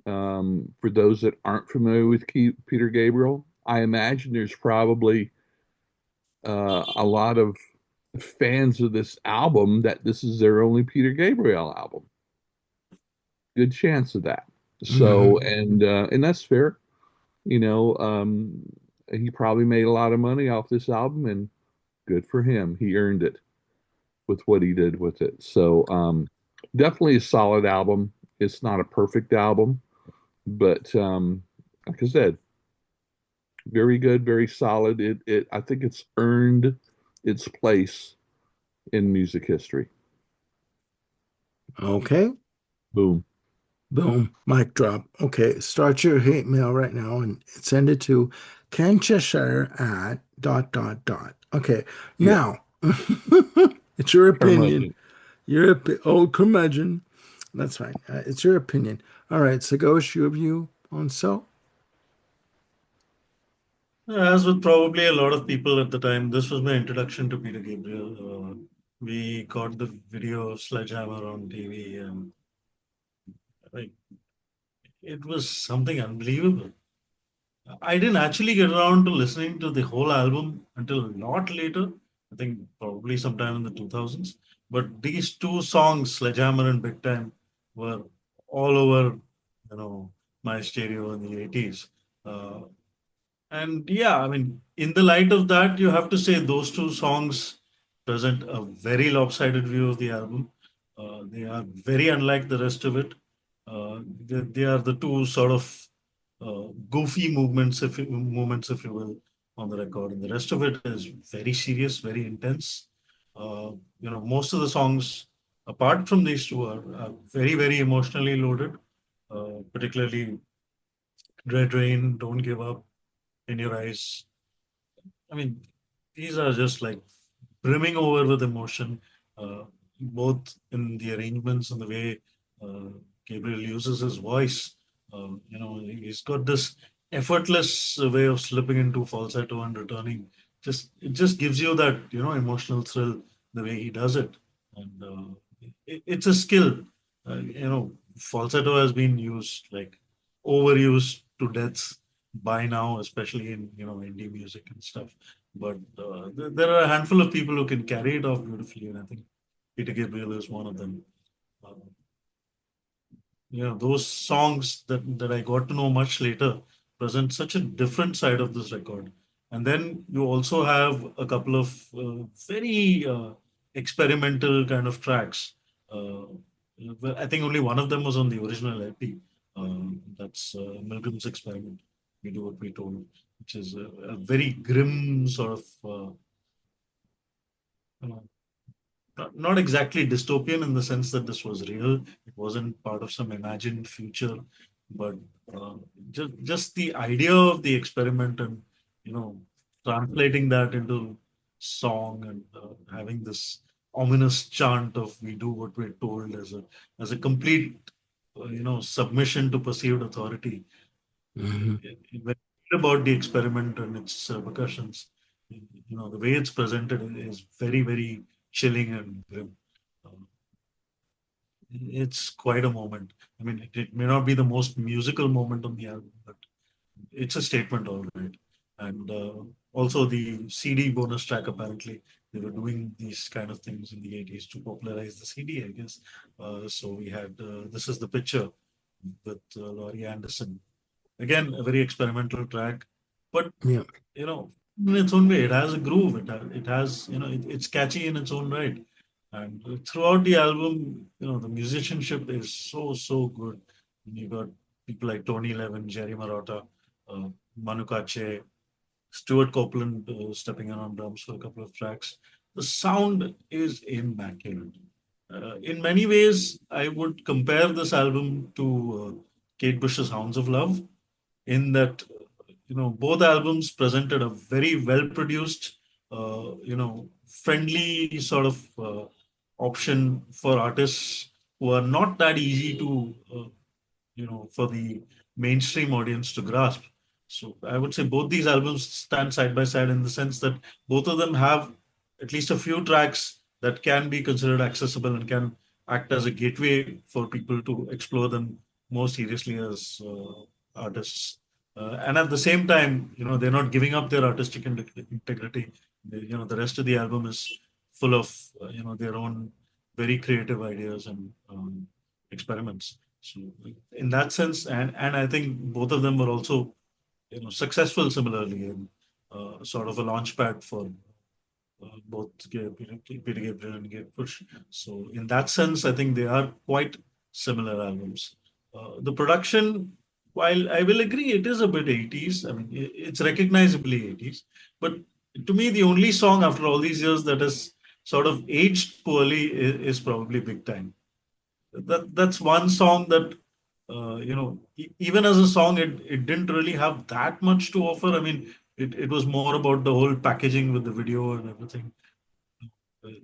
for those that aren't familiar with Peter Gabriel. I imagine there's probably a lot of fans of this album that this is their only Peter Gabriel album. Good chance of that. So, Hmm. and that's fair. You know, um, he probably made a lot of money off this album, and good for him. He earned it with what he did with it. So, definitely a solid album. It's not a perfect album, but like I said, very good, very solid. I think it's earned its place in music history. Okay. Boom. Boom. Mic drop. Okay. Start your hate mail right now and send it to Ken Cheshire at dot dot dot. Okay. Yeah, Now, it's your opinion. curmudgeon. Old curmudgeon. That's fine. It's your opinion. All right. So go your view on so. As with probably a lot of people at the time, this was my introduction to Peter Gabriel. We got the video of Sledgehammer on TV, and like it was something unbelievable. I didn't actually get around to listening to the whole album until a lot later. I think probably sometime in the 2000s. But these two songs, Sledgehammer and Big Time, were all over, my stereo in the 80s. Uh, and yeah, I mean, in the light of that, you have to say those two songs present a very lopsided view of the album. They are very unlike the rest of it. They are the two sort of goofy movements, if you will, on the record, and the rest of it is very serious, very intense. Uh, Most of the songs, apart from these two, are very, very emotionally loaded. Particularly Red Rain, Don't Give Up, In Your Eyes. I mean, these are just like brimming over with emotion, uh, both in the arrangements and the way uh, Gabriel uses his voice. He's got this effortless way of slipping into falsetto and returning. It just gives you that emotional thrill the way he does it, and it's a skill. Falsetto has been used like overused to death by now, especially in indie music and stuff. But there are a handful of people who can carry it off beautifully, and I think Peter Gabriel is one of them. Uh, those songs that I got to know much later present such a different side of this record. And then you also have a couple of very experimental kind of tracks. Uh, well, I think only one of them was on the original LP. That's Milgram's Experiment. We do what we told, which is a very grim sort of uh, not exactly dystopian in the sense that this was real. It wasn't part of some imagined future, but uh, just the idea of the experiment and you know translating that into song and having this ominous chant of "We do what we're told" as a complete submission to perceived authority. Mhm. When you read about the experiment and its repercussions, the way it's presented is very, very chilling and grim. Uh, it's quite a moment. I mean, it may not be the most musical moment on the album, but it's a statement, all right. And also the CD bonus track, apparently, they were doing these kind of things in the 80s to popularize the CD, I guess. So we had This Is the Picture with Laurie Anderson. Again, a very experimental track, but Yeah. you know, in its own way, it has a groove. It has it's catchy in its own right. And throughout the album, the musicianship is so good. You got people like Tony Levin, Jerry Marotta, uh, Manu Katché, Stuart Copeland stepping in on drums for a couple of tracks. The sound is immaculate. In many ways, I would compare this album to Kate Bush's Hounds of Love, in that both albums presented a very well produced friendly sort of option for artists who are not that easy to for the mainstream audience to grasp. So I would say both these albums stand side by side in the sense that both of them have at least a few tracks that can be considered accessible and can act as a gateway for people to explore them more seriously as artists. And at the same time, they're not giving up their artistic integrity. The rest of the album is full of their own very creative ideas and experiments. So in that sense, and I think both of them were also successful similarly, and sort of a launch pad for both Peter Gabriel and Gabe Bush. So in that sense, I think they are quite similar albums. The production, while I will agree it is a bit 80s, I mean it's recognizably 80s, but to me the only song after all these years that has sort of aged poorly is probably Big Time. That's one song that even as a song it didn't really have that much to offer. I mean it was more about the whole packaging with the video and everything,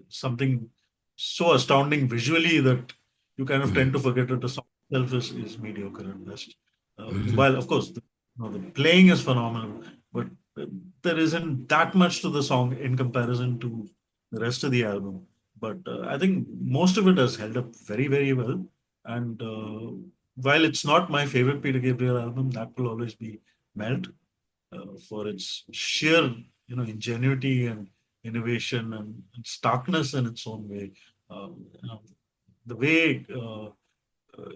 something so astounding visually that you kind of tend to forget that the song itself is mediocre at best. Mhm. While of course the playing is phenomenal, but there isn't that much to the song in comparison to the rest of the album. But I think most of it has held up very, very well. And while it's not my favorite Peter Gabriel album, that will always be Melt for its sheer, ingenuity and innovation and starkness in its own way. The way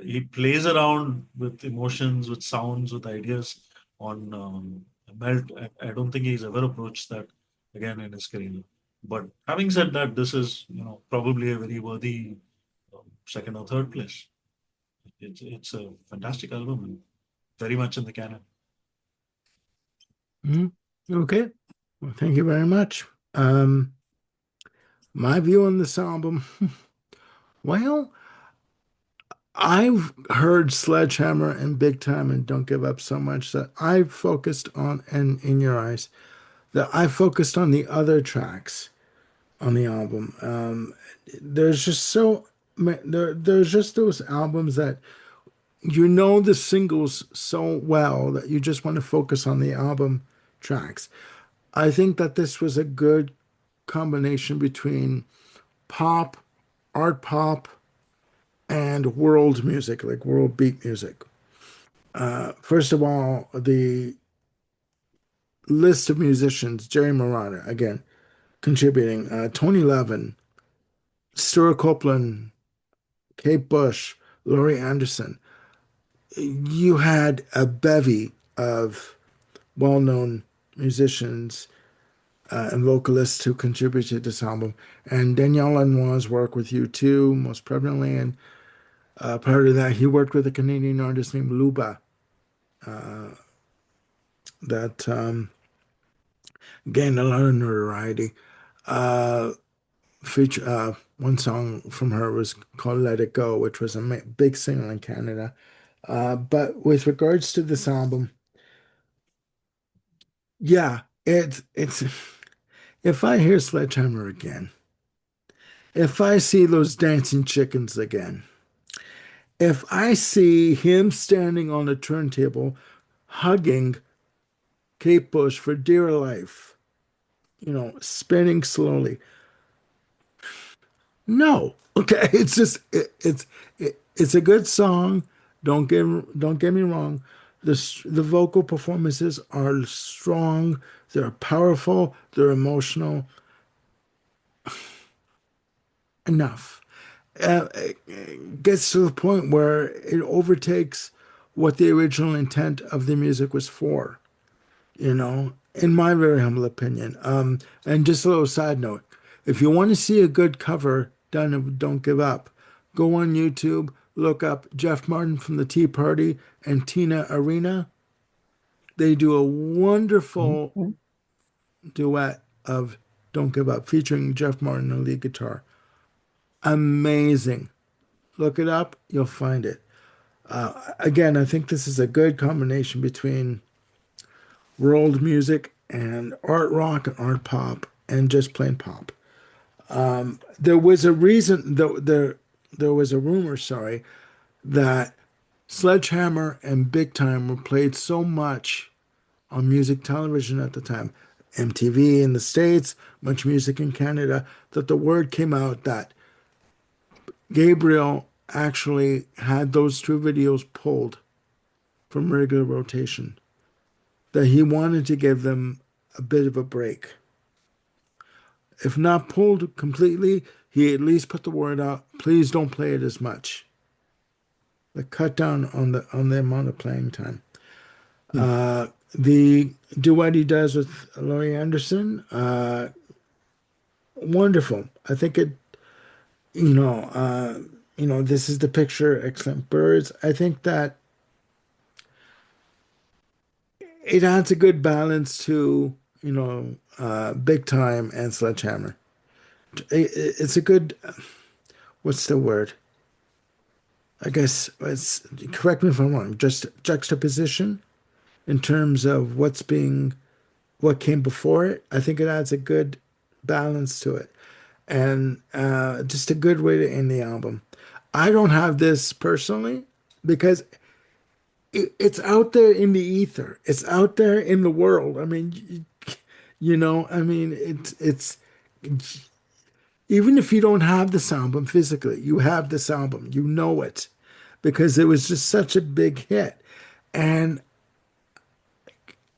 he plays around with emotions, with sounds, with ideas on Melt. I don't think he's ever approached that again in his career. But having said that, this is probably a very worthy second or third place. It's a fantastic album and very much in the canon. Mhm. Okay. Well, thank you very much. Um, my view on this album, well, I've heard Sledgehammer and Big Time and Don't Give Up so much that I've focused on, and In Your Eyes, that I focused on the other tracks on the album. There's just there's just those albums that you know the singles so well that you just want to focus on the album tracks. I think that this was a good combination between pop, art pop, and world music, like world beat music. First of all, the list of musicians: Jerry Marotta, again, contributing, Tony Levin, Stuart Copeland, Kate Bush, Laurie Anderson. You had a bevy of well known musicians and vocalists who contributed to this album. And Daniel Lanois' work with U2, most prevalently. And prior to that, he worked with a Canadian artist named Luba that gained a lot of notoriety. Uh, one song from her was called Let It Go, which was a big single in Canada. But with regards to this album, yeah, it's if I hear Sledgehammer again, if I see those dancing chickens again, if I see him standing on a turntable hugging Kate Bush for dear life, spinning slowly. No. Okay, it's just it's a good song. Don't get me wrong. The vocal performances are strong, they're powerful, they're emotional. Enough. It gets to the point where it overtakes what the original intent of the music was for, in my very humble opinion. And just a little side note, if you want to see a good cover done of Don't Give Up, go on YouTube, look up Jeff Martin from the Tea Party and Tina Arena. They do a wonderful Okay. duet of Don't Give Up featuring Jeff Martin on lead guitar. Amazing. Look it up, you'll find it. Again, I think this is a good combination between world music and art rock and art pop and just plain pop. There was a reason, there was a rumor, sorry, that Sledgehammer and Big Time were played so much on music television at the time, MTV in the States, Much Music in Canada, that the word came out that Gabriel actually had those two videos pulled from regular rotation, that he wanted to give them a bit of a break. If not pulled completely, he at least put the word out, please don't play it as much. Like cut down on the amount of playing time. Hmm. The duet he does with Laurie Anderson, wonderful. I think it, you know, uh, this is the picture, excellent birds. I think that it adds a good balance to, Big Time and Sledgehammer. It's a good, what's the word? I guess it's, correct me if I'm wrong, just juxtaposition in terms of what came before it. I think it adds a good balance to it and just a good way to end the album. I don't have this personally because it's out there in the ether. It's out there in the world. I mean, I mean, it's even if you don't have this album physically, you have this album. You know it because it was just such a big hit. And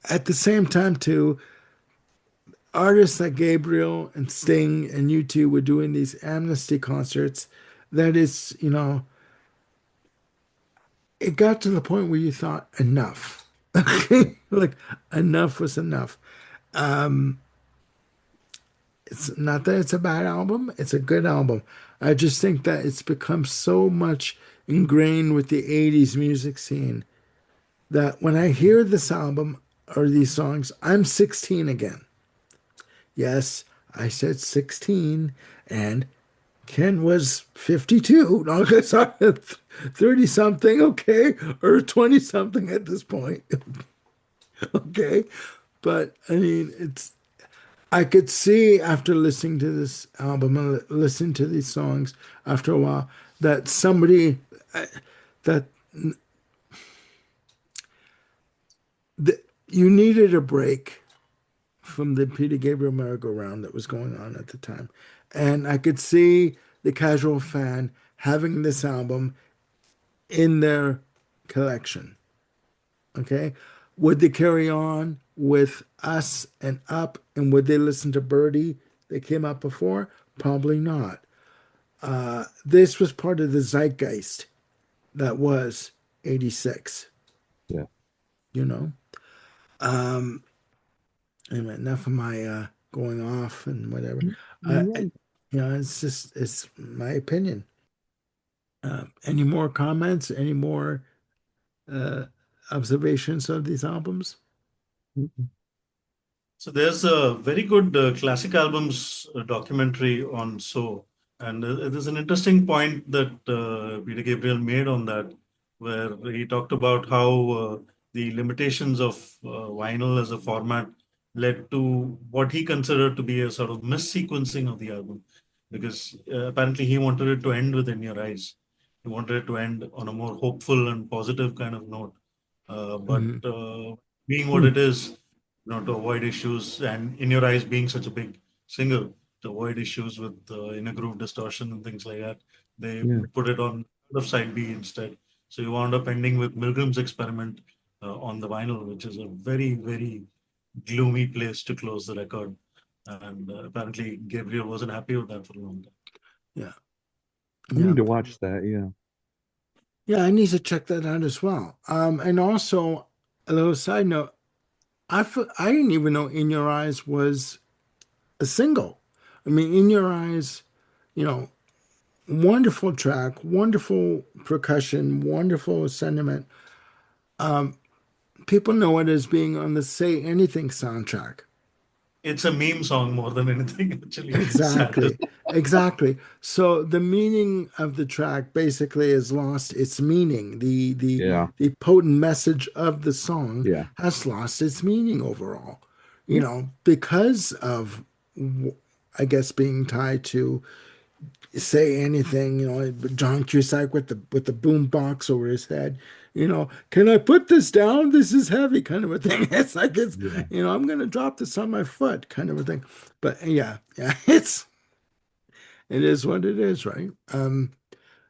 at the same time, too, artists like Gabriel and Sting and U2 were doing these amnesty concerts. That is, it got to the point where you thought enough. Like enough was enough. It's not that it's a bad album, it's a good album. I just think that it's become so much ingrained with the 80s music scene that when I hear this album, are these songs. I'm 16 again. Yes, I said 16, and Ken was 52. No, sorry, 30 something, okay, or 20 something at this point, okay. But I mean, I could see after listening to this album and listening to these songs after a while that that you needed a break from the Peter Gabriel merry-go-round that was going on at the time. And I could see the casual fan having this album in their collection. Okay. Would they carry on with Us and Up? And would they listen to Birdie that came out before? Probably not. This was part of the zeitgeist that was 86, Yeah. you know? Anyway, enough of my going off and whatever. Right. It's just, it's my opinion. Any more comments? Any more uh, observations of these albums? So there's a very good classic albums documentary on So, and there's an interesting point that Peter Gabriel made on that, where he talked about how the limitations of vinyl as a format led to what he considered to be a sort of missequencing of the album, because apparently he wanted it to end with In Your Eyes. He wanted it to end on a more hopeful and positive kind of note. But Hmm. being what Hmm. it is, to avoid issues, and In Your Eyes being such a big single, to avoid issues with inner groove distortion and things like that, they Yeah. put it on side B instead. So you wound up ending with Milgram's Experiment on the vinyl, which is a very, very gloomy place to close the record. And apparently Gabriel wasn't happy with that for a long time. Yeah. I need Yeah. to watch that. Yeah. Yeah. I need to check that out as well. And also, a little side note, I didn't even know In Your Eyes was a single. I mean, In Your Eyes, you know, wonderful track, wonderful percussion, wonderful sentiment. People know it as being on the Say Anything soundtrack. It's a meme song more than anything, actually. Sad to Exactly. Exactly. So the meaning of the track basically has lost its meaning. Yeah. The potent message of the song Yeah. has lost its meaning overall. Because of I guess being tied to Say Anything, John Cusack with the boom box over his head, can I put this down? This is heavy, kind of a thing. It's like Yeah. I'm gonna drop this on my foot, kind of a thing. But yeah, yeah, it is what it is, right?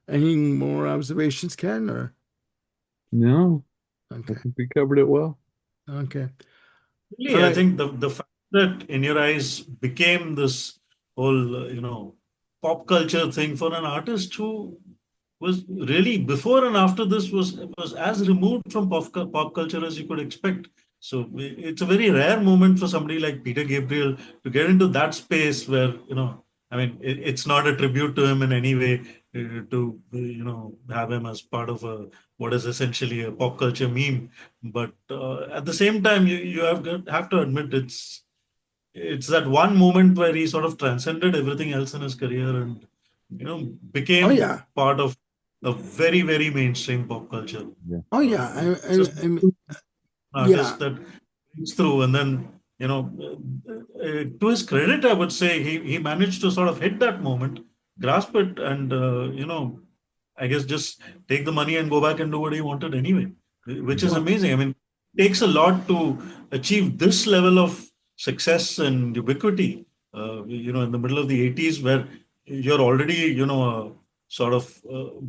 Any more observations, Ken? Or No, I okay, think we covered it well. okay, all Really, I right, think the fact that In Your Eyes became this whole, pop culture thing for an artist who was really before and after this was as removed from pop culture as you could expect. So it's a very rare moment for somebody like Peter Gabriel to get into that space where, I mean, it's not a tribute to him in any way to, have him as part of what is essentially a pop culture meme. But at the same time, you have to admit it's that one moment where he sort of transcended everything else in his career and oh became yeah, part of a very, very mainstream pop culture. Yeah. oh yeah, It's just I an yeah, artist that breaks through, and then to his credit, I would say he managed to sort of hit that moment, grasp it, and I guess just take the money and go back and do what he wanted anyway, which is well, amazing. I mean, it takes a lot to achieve this level of success and ubiquity. In the middle of the 80s, where you're already, a sort of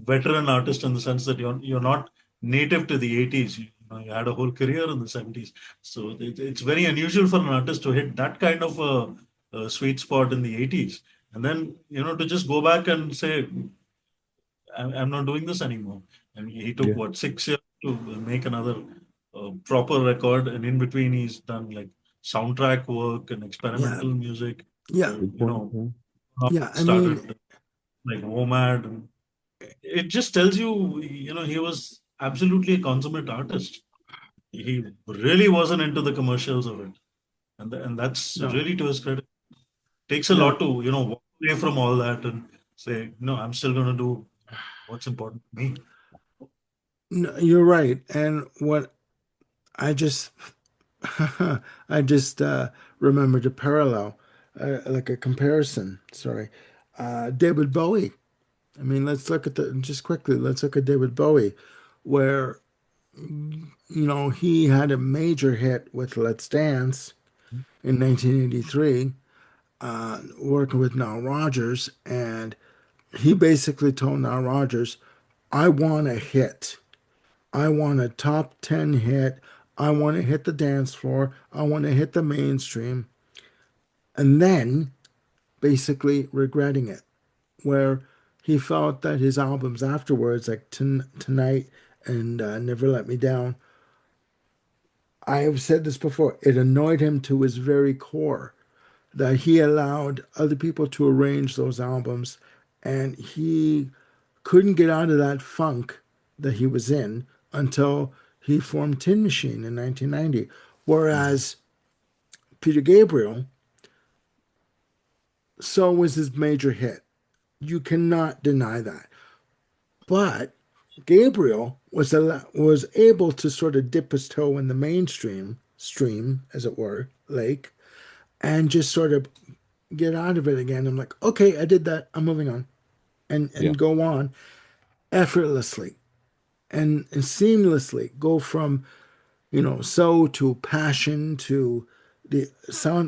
veteran artist in the sense that you're not native to the 80s. You had a whole career in the 70s. So it's very unusual for an artist to hit that kind of a sweet spot in the 80s. And then, to just go back and say, I'm not doing this anymore. And he took Yeah. what 6 years to make another proper record, and in between he's done like soundtrack work and yeah, experimental music. yeah, Good point. Yeah. yeah. I mean, Started like WOMAD, and it just tells you, he was absolutely a consummate artist. He really wasn't into the commercials of it, and that's No, really to his credit. Takes a no, lot to walk away from all that and say, no, I'm still going to do what's important to me. no, you're right. And what I just, I just remembered a parallel, like a comparison. Sorry, David Bowie. I mean, let's look at the just quickly. Let's look at David Bowie, where he had a major hit with "Let's Dance" in 1983, working with Nile Rodgers, and he basically told Nile Rodgers, "I want a hit. I want a top 10 hit. I want to hit the dance floor. I want to hit the mainstream." And then basically regretting it, where he felt that his albums afterwards, like Tonight and Never Let Me Down, I have said this before, it annoyed him to his very core that he allowed other people to arrange those albums and he couldn't get out of that funk that he was in until he formed Tin Machine in 1990. Mhm. Whereas Peter Gabriel, so was his major hit. You cannot deny that. But Gabriel was able to sort of dip his toe in the mainstream stream, as it were, lake, and just sort of get out of it again. I'm like, okay, I did that. I'm moving on, and Yeah. go on effortlessly and seamlessly go from so to Passion to the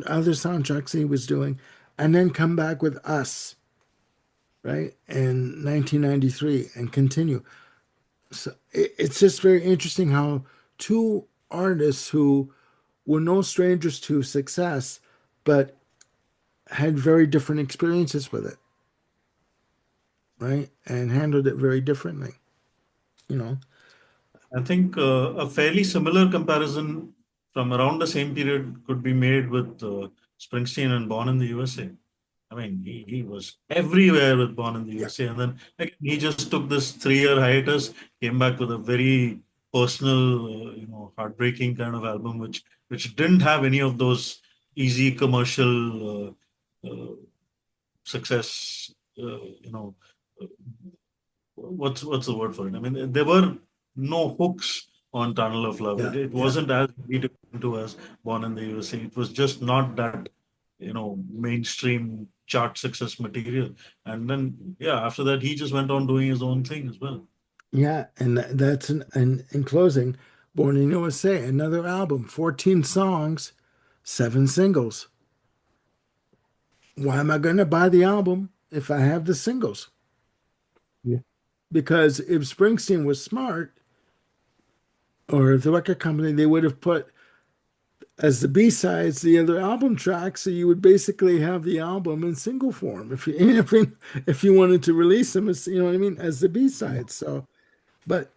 other soundtracks he was doing, and then come back with Us, right, in 1993 and continue. So it's just very interesting how two artists who were no strangers to success, but had very different experiences with it, right, and handled it very differently. You know, I think a fairly similar comparison from around the same period could be made with Springsteen and Born in the USA. I mean, he was everywhere with Born in the yeah, USA, and then like, he just took this 3 year hiatus, came back with a very personal, heartbreaking kind of album, which didn't have any of those easy commercial success. You know, what's the word for it? I mean, there were no hooks on Tunnel of Love. yeah, It yeah, wasn't as easy to get into as Born in the USA. It was just not that mainstream chart success material. And then yeah, after that he just went on doing his own thing as well. yeah. And that's and in closing, Born in USA, another album, 14 songs, seven singles. Why am I going to buy the album if I have the singles? Yeah. Because if Springsteen was smart, or the record company, they would have put as the B-sides the other album tracks, so you would basically have the album in single form if you if you wanted to release them as what I mean, as the B-sides. So, but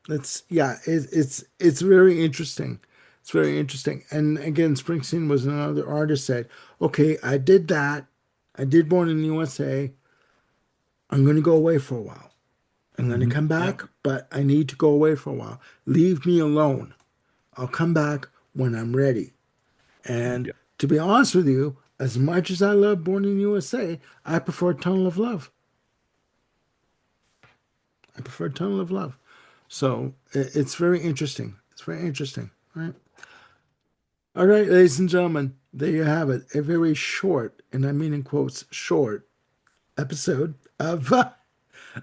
it's yeah, it's very interesting. It's very interesting. And again, Springsteen was another artist said, okay, I did that. I did Born in the USA. I'm going to go away for a while. I'm going to Hmm. come Yeah, back, but I need to go away for a while. Leave me alone. I'll come back when I'm ready. And Yeah. to be honest with you, as much as I love Born in the USA, I prefer Tunnel of Love. I prefer Tunnel of Love. So it's very interesting. It's very interesting. Right. All right, ladies and gentlemen, there you have it. A very short, and I mean in quotes, short episode of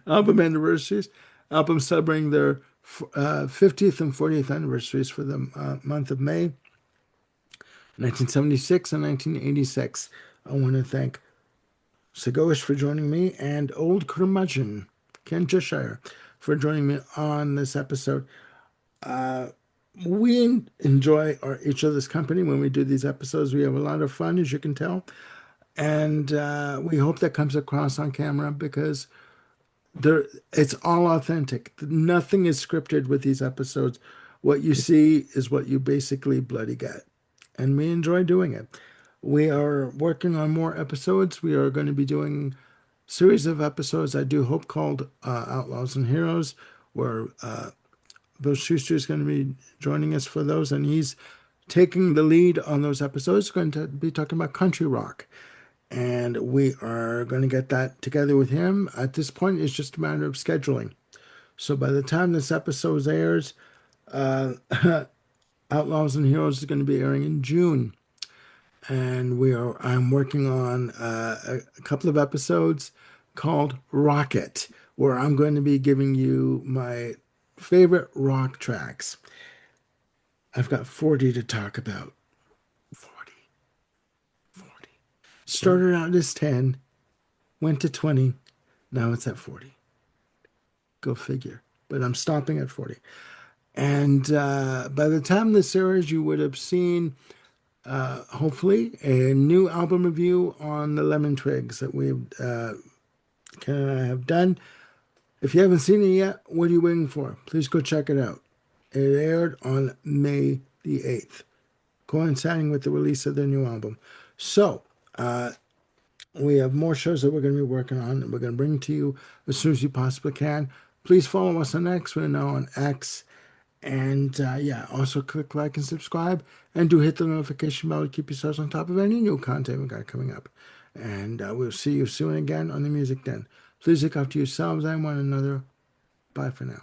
Album Anniversaries. Album celebrating their 50th and 40th anniversaries for the month of May, 1976 and 1986. I want to thank Sagoish for joining me and Old Curmudgeon, Ken Cheshire, for joining me on this episode. We enjoy each other's company when we do these episodes. We have a lot of fun, as you can tell. And we hope that comes across on camera because it's all authentic. Nothing is scripted with these episodes. What you see is what you basically bloody get. And we enjoy doing it. We are working on more episodes. We are going to be doing series of episodes I do hope called Outlaws and Heroes, where Bill Schuster is going to be joining us for those, and he's taking the lead on those episodes. Going to be talking about country rock, and we are going to get that together with him. At this point, it's just a matter of scheduling. So by the time this episode airs, uh, Outlaws and Heroes is going to be airing in June, and I'm working on a couple of episodes called Rocket, where I'm going to be giving you my favorite rock tracks. I've got 40 to talk about. 40, 40. Started out as 10, went to 20, now it's at 40. Go figure. But I'm stopping at 40. And by the time this airs, you would have seen, hopefully, a new album review on the Lemon Twigs that Ken and I have done. If you haven't seen it yet, what are you waiting for? Please go check it out. It aired on May the 8th, coinciding with the release of their new album. So, we have more shows that we're going to be working on, and we're going to bring to you as soon as we possibly can. Please follow us on X. We're now on X. And yeah, also click like and subscribe, and do hit the notification bell to keep yourselves on top of any new content we got coming up. And we'll see you soon again on the Music Den. Please look after yourselves and one another. Bye for now.